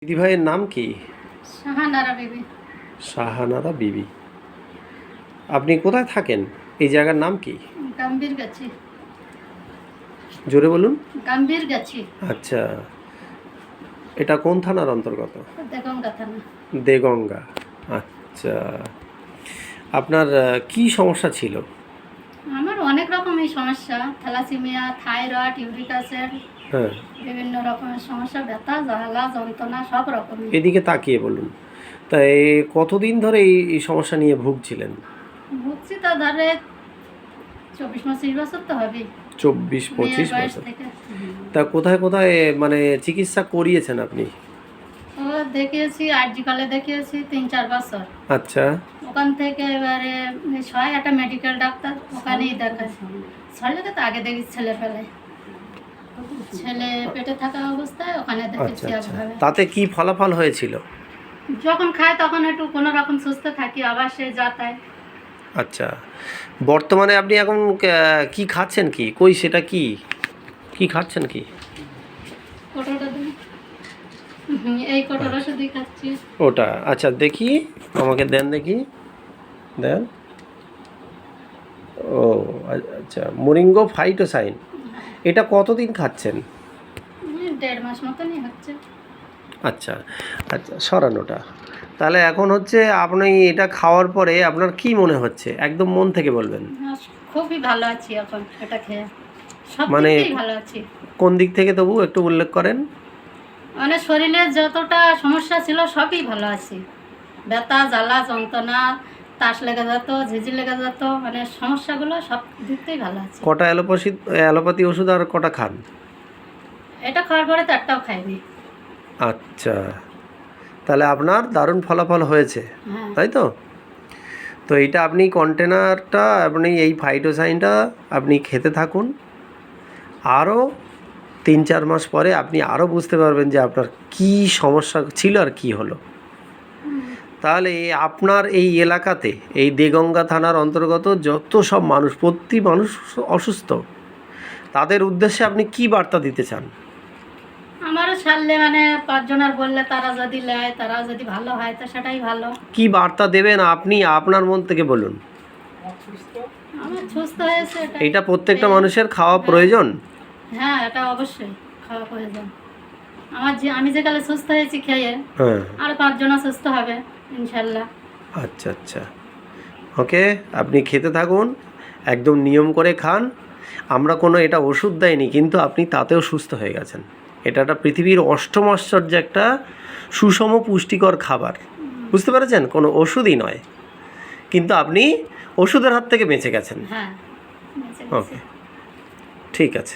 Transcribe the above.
দিদিভাইয়ের নাম কি? শাহানারা বিবি। শাহানারা বিবি। আপনি কোথায় থাকেন? এই জায়গার নাম কি? গাম্ভীর গাছি। জোরে বলুন। গাম্ভীর গাছি। আচ্ছা, এটা কোন থানার অন্তর্গত? দেগঙ্গা থানা। দেগঙ্গা। আচ্ছা, আপনার কি সমস্যা ছিল? আমার অনেক রকমের সমস্যা, থ্যালাসেমিয়া, থাইরয়েড, ইউরিক অ্যাসিড, হ্যাঁ, বিভিন্ন রকমের সমস্যা, ব্যথা, জ্বালা, যন্ত্রণা, সব রকমের। এদিকে তাকিয়ে বলুন। তাই কতদিন ধরে এই সমস্যা নিয়ে ভুগছিলেন? ভুগছি তো ধরে 24-25 বছর তো হবে। 24-25 বয়স বছর। থেকে। তা কোথায় কোথায় মানে চিকিৎসা করিয়েছেন আপনি? ও দেখিয়েছি, আরজিকলে দেখিয়েছি 3-4 বছর। আচ্ছা, ওখান থেকে এবারে সবাই একটা মেডিকেল ডাক্তার, ওখানেই দেখায়। ছয়টাকে তো আগে দেখি ছেলে পেটে থাকা অবস্থায় ওখানে আচ্ছা দেখেছি আচ্ছা। একভাবে। তাতে কি ফলাফল হয়েছিল? যখন খায় তখন একটু কোনো রকম সুস্থ থাকি, আবার সে যাতায়। আচ্ছা, বর্তমানে আপনি এখন কি খাচ্ছেন কি? কই সেটা কি? কি খাচ্ছেন কি? কোটোটা দিন। এই কোটোর ওষুধই খাচ্ছি। ওটা আচ্ছা, দেখি আমাকে দেন, দেখি দেন। ও আচ্ছা, মোরিঙ্গো ফাইটোসাইন। এটা কতদিন খাচ্ছেন? 1.5 মাস মতনই হচ্ছে। আচ্ছা আচ্ছা, সরানোটা। তাহলে এখন হচ্ছে আপনি এটা খাওয়ার পরে আপনার কি মনে হচ্ছে? একদম মন থেকে বলবেন। খুবই ভালো আছি এখন এটা খেয়ে, সব মানে দিক থেকেই ভালো আছি। কোন দিক থেকে তবু একটু উল্লেখ করেন। মানে শরীরে যতটা সমস্যা ছিল সবই ভালো আছি। ব্যথা, জ্বালা, যন্ত্রণা, তাস লেগে যেত, ঝিঝি লেগে যেত, মানে সমস্যাগুলো সব দিক থেকেই ভালো আছে। কটা অ্যালোপ্যাথি ওষুধ আর কটা খান? এটা খাওয়ার পরে তো একটাও খাইনি। আচ্ছা, তাহলে আপনার দারুণ ফলাফল হয়েছে, হ্যাঁ। তাই তো? তো এইটা আপনি কন্টেনারটা, আপনি এই ফাইটোসাইনটা আপনি খেতে থাকুন। আরও 3-4 মাস পরে আপনি আরও বুঝতে পারবেন যে আপনার কী সমস্যা ছিল আর কী হলো। তাহলে আপনার এই এলাকাতে, এই দেগঙ্গা থানার অন্তর্গত যত সব মানুষ, প্রতি মানুষ অসুস্থ, তাদের উদ্দেশ্যে আপনি কি বার্তা দিতে চান? আমারও ছাড়লে মানে 5 জনের বললে তারা যদি নেয়, তারা যদি ভালো হয় তো সেটাই ভালো। কি বার্তা দেবেন আপনি আপনার মন থেকে বলুন। আমার সুস্থ হয়েছে এটা। এইটা প্রত্যেকটা মানুষের খাওয়া প্রয়োজন। হ্যাঁ, এটা অবশ্যই খাওয়া প্রয়োজন। আমি যে কালে সুস্থ হয়েছি খেয়ে, হ্যাঁ, আর 5 জন সুস্থ হবে ইনশাল্লাহ। আচ্ছা আচ্ছা, ওকে। আপনি খেতে থাকুন, একদম নিয়ম করে খান। আমরা কোনো এটা ওষুধ দেয়নি, কিন্তু আপনি তাতেও সুস্থ হয়ে গেছেন। এটা একটা পৃথিবীর অষ্টম আশ্চর্য, একটা সুষম পুষ্টিকর খাবার। বুঝতে পেরেছেন? কোনো ওষুধই নয়, কিন্তু আপনি ওষুধের হাত থেকে বেঁচে গেছেন। হ্যাঁ, ওকে, ঠিক আছে।